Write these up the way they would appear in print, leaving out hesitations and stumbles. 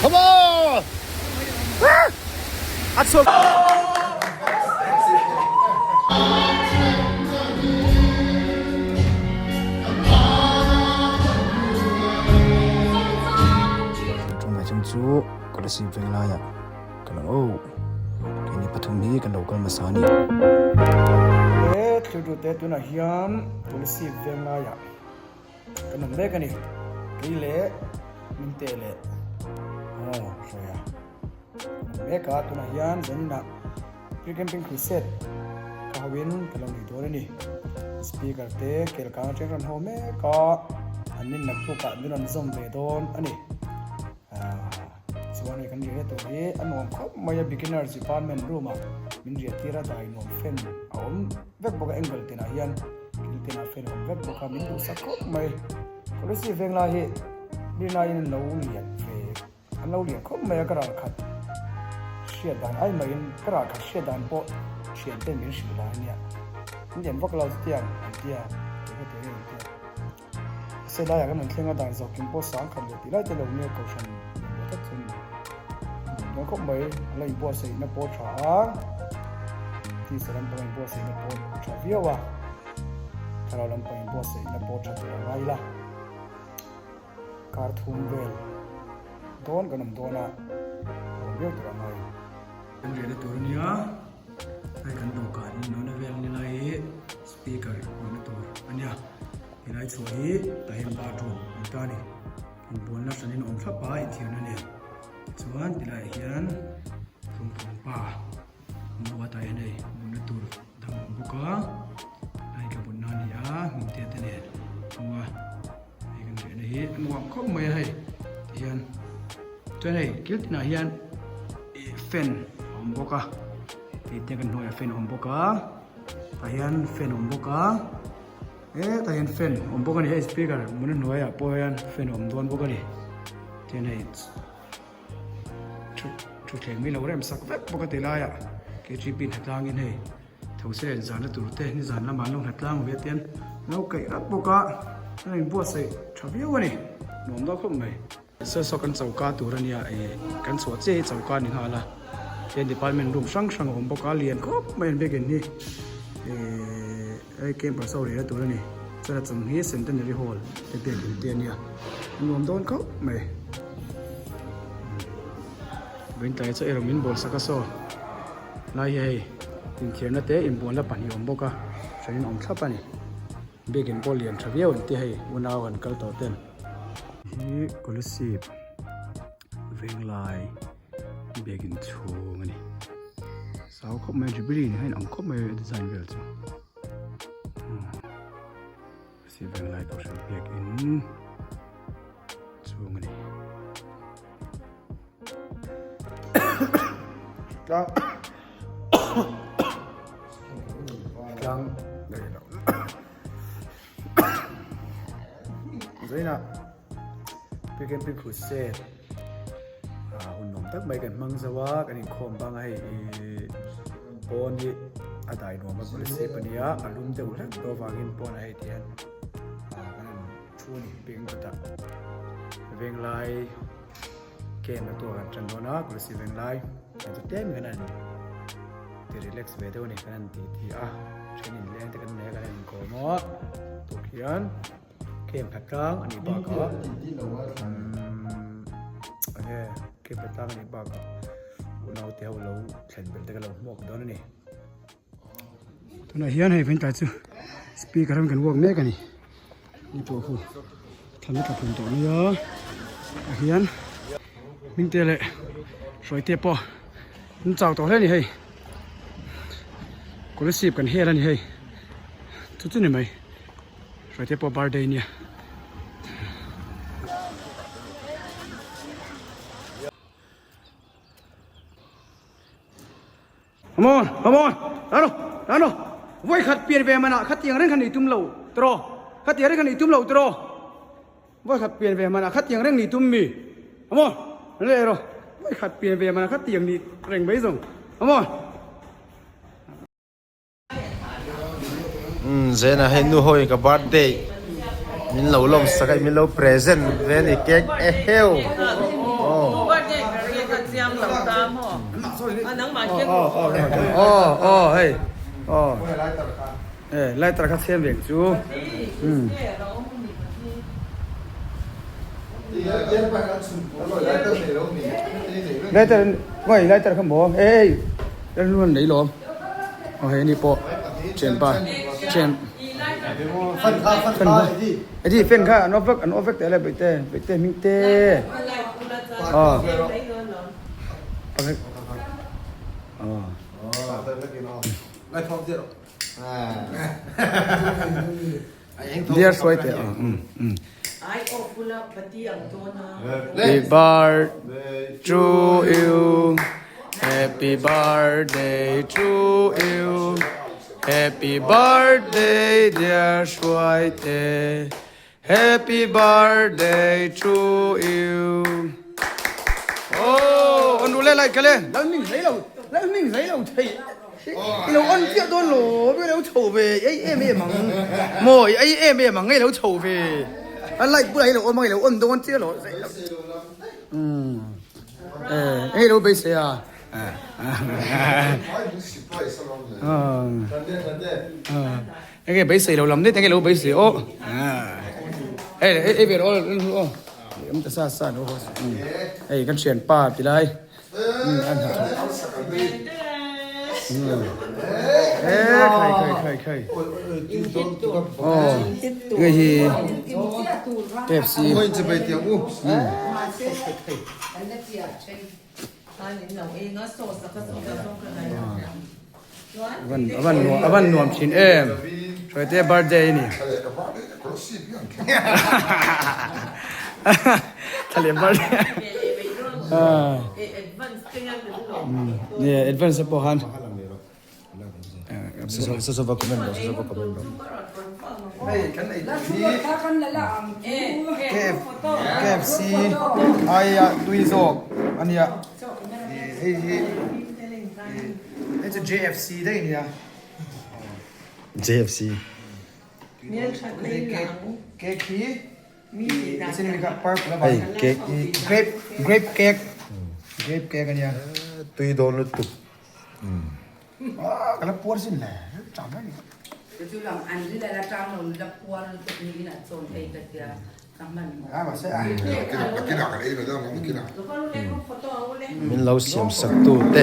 Come on! That's so. Chú KOLASIB VENGLAI kan oh kini pathum hi kan local masani thlu te tuna hian KOLASIB VENGLAI kan me kan ni le min te le soya me ka tuna hian zinna pre-camping crusade ka win kan ni dor ni speaker te kel ka chen ho me ka anin na pu ka min zom ve don aniวันนี้กันเรียนตัวนี้อันนู้นเขาไม่ใช่ beginners department รู้มามินเรียนที่ระดับนู้นเฟนเอาเว็บบอกว่า angle ที่น่าเฮียนกินที่น่าเฟนเว็บบอกว่ามินดูสักคนไม่KOLASIB VENGLAIดีน่ายินเราเรียนเฟนอันเราเรียนเขาไม่กระดาษเชียดันไอ้ไม่ยินกระดาษเชียดันโปเชียนเต็มมินสิบล้านเนี่ยมินเรียนพวกเราเตี้ยเตี้ยเสียดายอย่างนั้นเที่ยงก็ได้จบกินโปสามคันเลยที่ไรแต่เราเนี่ยเขาชันก็ถึงnó có mấy lấy bùa sấy nó bùa trả thì sẽ làm bằng bùa sấy nó bùa trả phiếu àถ้าเราlàm bằng bùa sấy nó bùa trảตัวไรล่ะการทุ่มเวลโดนกันน้ำโดนอ่ะเรียกตัวอะไรเป็นเรื่องตัวนี้อ่ะไอ้กันดูกันโน้นเวลนี่ไรสปีกเกอร์โน้นตัวอันเนี้ยนี่ไรช่วยแต่เห็นบาดูมันตานี่เห็นบนนั้นฉันนี่น้องทับไปเที่ยวนั่นเองส่วนที่ไรเฮียนทุ่งป่ามัวตายในบุญตูดังบุกะไอ้กับบุญนานี่อ่ะมุเตียนเนี่ยมัวไอ้กันเดี๋ยวนี้มัวเขาไม่ให้เฮียนจนไอ้กิลที่น่ะเฮียนเฟนบุกะที่เตียนกันหน่อยเฟนบุกะไปเฮียนเฟนบุกะแต่เฮียนเฟนบุกะนี่ไอ้สปีกเกอร์มันหน่อยอ่ะพอเฮียนเฟนโดนบุกะนี่เจนไอ้ชุดแข่งไม่เราเริ่มสักแวบปกติเลยอ่ะเกี่ยวกับปีนหัดล่างนี่ให้ทั้งเส้นจานและตัวเต้นี่จานละมันลงหัดล่างเวียดเตียนแล้วไก่รับปกะนั่นบัวใส่ชอบเยอะวะนี่หนุ่มเราคุ้มไหมเสื้อสกันเจ้าก้าตัวนี้กันสวดเจ้เจ้าก้านี่ฮะละเรียนดีพาร์ตเมนต์รูมช่างผมปกะเรียนก็ไม่เป็นเบกินนี่เกมประสบเลยตัวนี้จะจังฮีเซนเตอร์เนอรี่ฮอลเด็กๆเตียนเนี่ยหนุ่มโดนเขาไหมเป็นแต่จะเอรมินบอลสักก็โซ่ไล่ให้ถึงเขียนนั่นเตะอินบอลแล้วปั่นยอมบอกว่าฉันอมทับปะนี่เบกินบอลเลียนทราเวลที่ให้วันเอาวันกัลต่อเต้นที่KOLASIB VENGLAIเบกินชูมันนี่สาวเขาไม่จุบลีนี่ให้น้องเขาไม่ดีไซน์เวลจ้ะKOLASIB VENGLAIตัวฉันเบกินชูมันนี่Gang Zinna pre-camping crusadeหุ่นหนุ่มตักไปกันมังสวะกันอีกคมบางให้ปอนที่อาศัยหนุ่มมาKOLASIBปนิยะอารมณ์เจ้าเล็กตัวฟังกินปอนให้เทียนกันช่วยเปลี่ยนกระตักVENGLAIเกมตัวกันจันโดนะKOLASIB VENGLAIกันจะเต้นกันนั่นที่รีแลกซ์เวทีนี่กันนั่นที่เทรนนิ่งแรงแต่กันไหนกันนั่นก็หมดตัวเขียนเกมผัดกลางอันนี้บ้าก็เกมผัดกลางอันนี้บ้าก็เราเที่ยวเราเล่นเป็นแต่กันเราหมกโดนนี่ตัวไหนเฮียนให้เป็นใจจู่สปีกเกอร์กันวงแม่กันนี่ตัวคู่ทำให้กับผมตัวนี้เยอะเฮียนมิงเตะเลยสวยเตะปอมันเจ้าตัวเลยนี่เฮ้ยKOLASIBกันเฮียแล้วนี่เฮ้ยทุกนี่ไหมสวยเตะปอบาร์เดย์เนี่ยCome on, ano, voi khat pian ve mana khat tiang reng khan ni tum lo tro khat tiang reng khan ni tum lo tro voi khat pian ve mana khat tiang reng ni tum mi come on le ro voi khat pian ve mana khat tiang ni reng bai zong come on Zinna hay nu hoi ka birthday min lo lom sakai min lo present ven i kek e heoว่าเด็กเรียนกันเจียมเหล่าตามห่ออันนั้นมาเก็ต hey lai tar kha sem vek chu lai tar ngoi lai tar kham bo hey ran luôn đấy lom hey ni po chen pa chen phân đi phân kha nó vek te la bete ming te lại phong diện dia soi te aiออกกุลาปฏิยังตัวนะ Happy birthday to you Happy birthday to you Happy birthday dear soi te Happy birthday to you Oh anh lấy lại cái lên lấy mình lấy đâu thầy cái lâu ăn tiếc đôi lỗ cái lâu thầu về ấy em mắng mồi ấy em mắng ngay lâu thầu về anh lại bữa ấy lâu ăn mấy lâu ăn đâu ăn tiếc lỗ ấy lâu bây giờ cái bây giờ lâu lắm đấy cái lâu bây giờ ô ấy về đó em ta xa nó ấy cái chuyện pa thì đây ăn hả khơi người gì KFC ngồi chỉ bay tiếng u อันนี้เราเองก็โสดสักส่งกันเลย วันนวมชินเอ็มช่วยเต้บาร์เดย์นี่ทะเลบาร์เดย์เนี่ยเอ็ดวันสปอร์ฮันSesuatu komen bro. KFC ayah tuizok ania itu JFC deh ini ya JFC มีชัดเลยหลัง keki มีดัง sini juga park apa hey kek grape cake kan ya tui don lu tu kalau puas sih lah campur ni Itu lang andi la tang no la puar tu ni na son ai ta dia kaman masih makin nak kali ini dah makin nak แล้วก็รู้ได้ว่าโฟโต้เอาเลย min lau siam sak tu te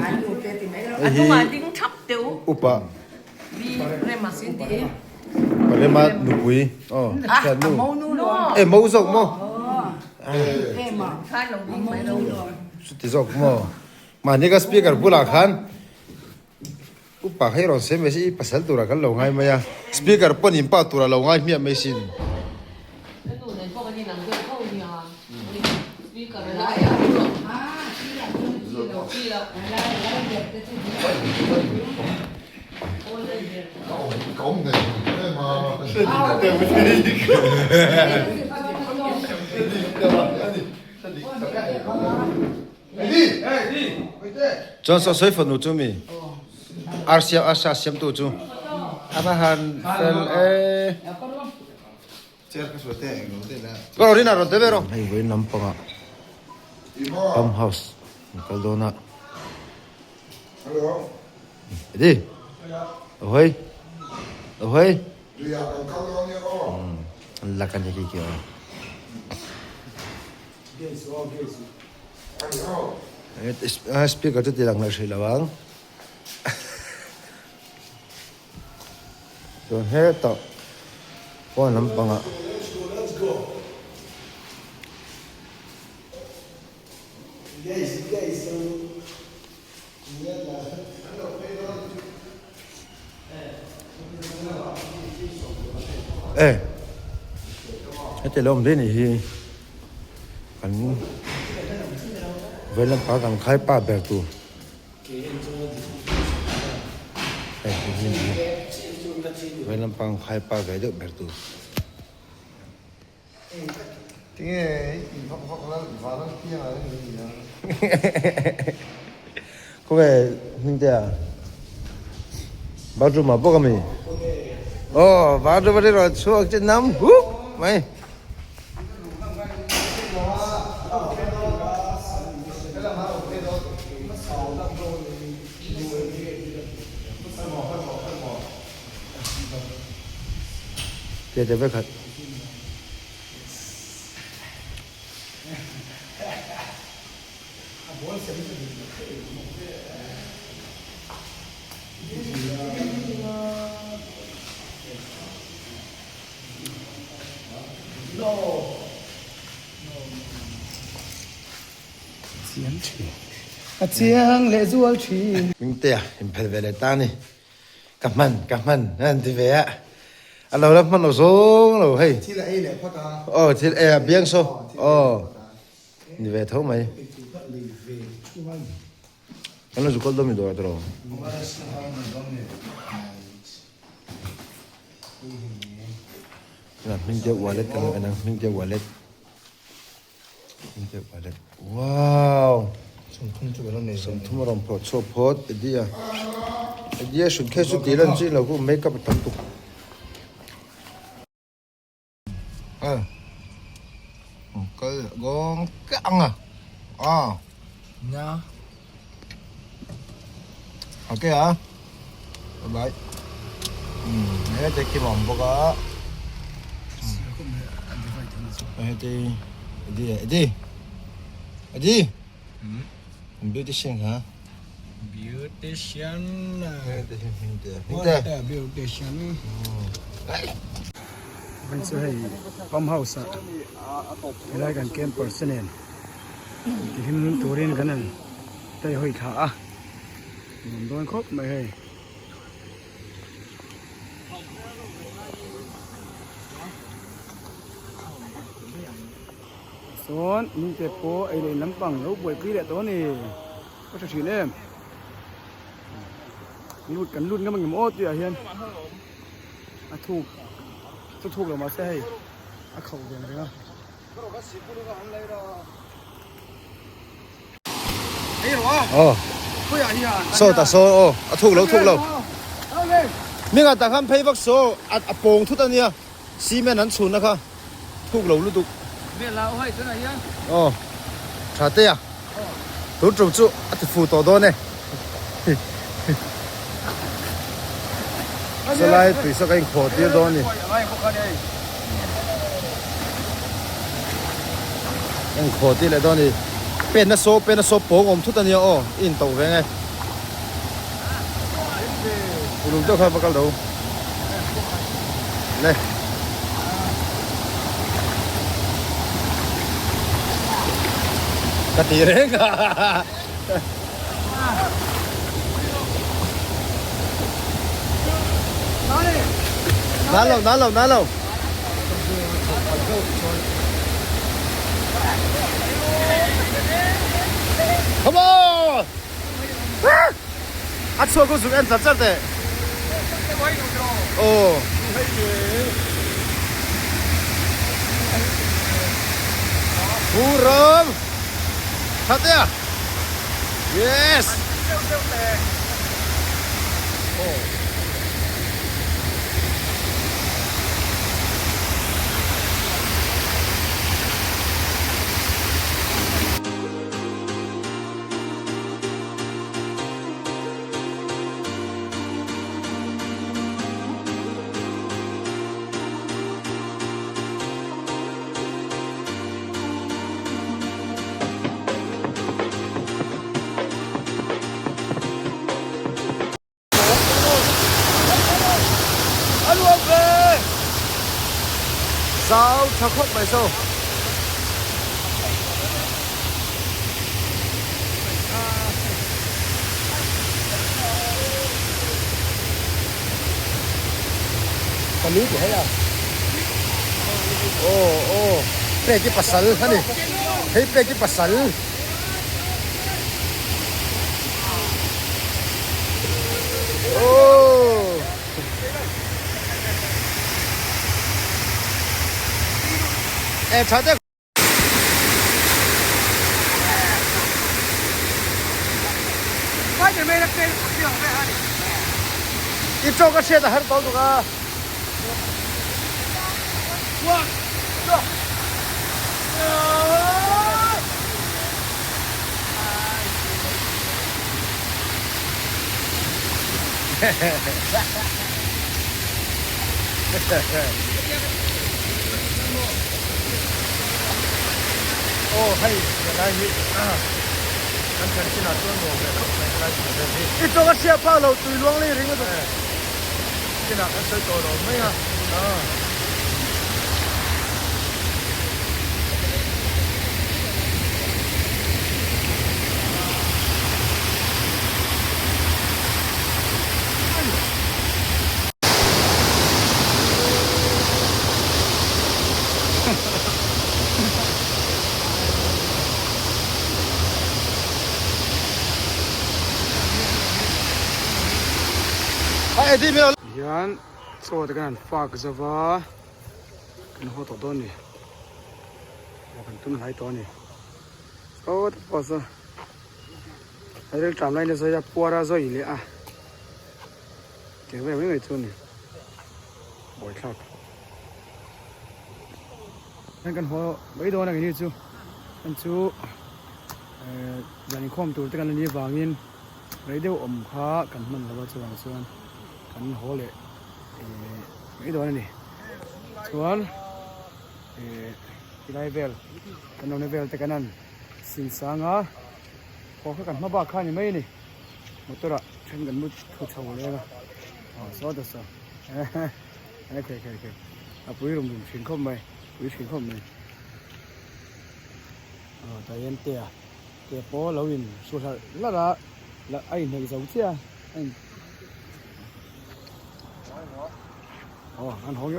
ayu te ti mai la อันนี้มาดิ้งชับเตียว upa ดีเลยมาสิดี palema nupui oh kan nu mau nu lo mau zok mo ma ท่านลงดิ้งไปแล้ว suti zok mo mani ka speaker pula khan upa hai ron se mesi pasal tu ra kan lo ngai maya speaker pon im pa tu ra lo ngai mi mesin แล้วหนูในพวกนี้หนังเกิดเข้าเนี่ยมีกับอะไร ที่เรา cống này mà John so soi phần tu mi arsiam asa siam tu chu abahan fel chết cái số tiền nó thế là pero rina ron te vero ai voi nampanga farm house kaldona alo đi oi oi đi ăn cơm luôn nha ô là kan ji ki alo speaker tu tilang la sri lawang John he to ko nampanga cái lồng đấy này anh với làm phá càng khai pa bè tu với làm phá khai pa cái được bè tu tiếng phọc nó vào nó kia là cái gì đó có vẻ hình thế à bao trùm mà bốc cái gì โอ้บาดบาดรอช่วงจะน้ำฮุบไหมเดี๋ยวไปขัดเสียงเลซัวชี มิงเตียอิมเพลเวเลตานี่กับมันนั่นที่เวะเราแล้วมันเราโซ่เราเฮ้ย ที่ละเอเลยพ่อตา โอ้ที่เบียงโซ่โอ้นี่เวทเท่าไหมอันนั้นสุกลดมีตัวตัวนั่นมิงเจ้าวอลเล็ตกันอันนั้นมิงเจ้าวอลเล็ตว้าวสมทุ่มรำพอดโชว์พอดเดียสุดแค่สุดที่เล่นจริงเราก็ไม่กับตัดตุกก็กองกังอ่ะนะโอเคอ่ะบายเนี่ยจะกินหอมปะกะเดีbeauticianฮะ beautician beautician beautician มันจะให้ปั๊มเฮาส์อะไรกันเกมเปอร์เซ็นต์ที่หิมตัวเรียนกันนั่นได้ห้อยขาโดนครบไม่ให้ส่วนมีแต่โปไอ้เลยน้ำปังแล้วป่วยปีแหละตัวนี้ก็จะถือเล่มลุดกันมันอย่างโอ้ตัวเฮียนถูกเรามาใส่เขาเดียวเลยนะโอ้โซ่ตาโซ่โอ้ถูกแล้วมีกระต่ายคำเพย์บักโซ่อัดโป่งทุกตัวเนี่ยซีเมนต์นั้นชุนนะคะถูกแล้วรู้ตุกเบี้ยเราให้ตัวไหนยัง อ๋อชาเตียตัวจุอัดฟูตัวเนี่ยสไลด์ปีศาจขอตีตัวนี่ยังขอตีเลยตัวนี้เป็นนักโซ่โป่งทุกตัวเนี่ยอ๋ออินตัวเป็นไงลุงเจ้าข้าพเจ้าดูเนี่ยกะทิเร่งนั่นเราCome on! À xua có dụng ăn chặt chặt đấy. Ồ. Phù rơm. Thật đấy à? Yes. Sao cho khóc bài sâu còn lý của hay à ô pe cái pasal hả nè thấy pe cái pasal ô em 찾아 이쪽가 쉐다 할 거도가 โอ้ให้อะไรนี่กันฉันขนาดตัวหนูเลยนะอะไรแบบนี้อีตัวก็เสียผ้าเราตุยล้วงเลยริงก็ตัวขนาดกันใช้ตัวเราไม่อ่ะไอ้ที่มีเรายันโซ่ตะกันฝากจะว่ากันหัวตัวนี่ว่ากันตุ้นหายตัวนี่โอ้ตัวพอซะไอ้เรื่องจำไรเนี่ยซะจะปวดอะไรอีเลยอ่ะเดี๋ยวไม่ไงตัวนี่บ่อยครับนั่นกันหัวไม่โดนอะไรนี่จูมันจูอย่างนี้ข้อมตัวตะกันนี่บางยินไม่ได้อมขากันมันแล้วส่วนกันหัวเลยไม่โดนนี่ส่วนที่ไรเวลกันนอนเวลแต่กันนั้นสินสางอ่ะพอเขากันมาบ้าข้านี่ไม่นี่หมดตัวละฉันกันมุดเขาเช่าเลยนะสอดตัวสออันนี้เคเอาปุ๋ยลงถึงข้อมไปปุ๋ยถึงข้อมไปแต่ยันเตี้ยโป้เราอินสุดท้ายแล้วไอ้หนึ่งสองเที่ยอันหงโย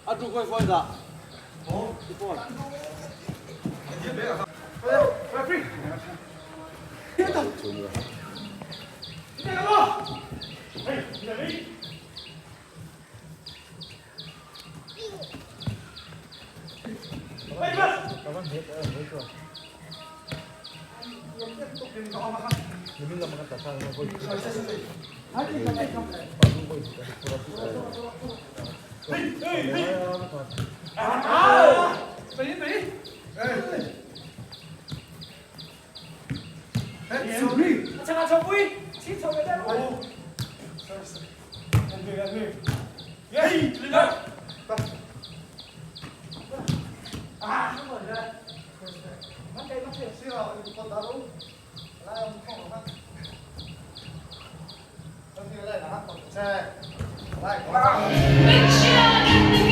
啊，住快快的。哦，一过。Make sure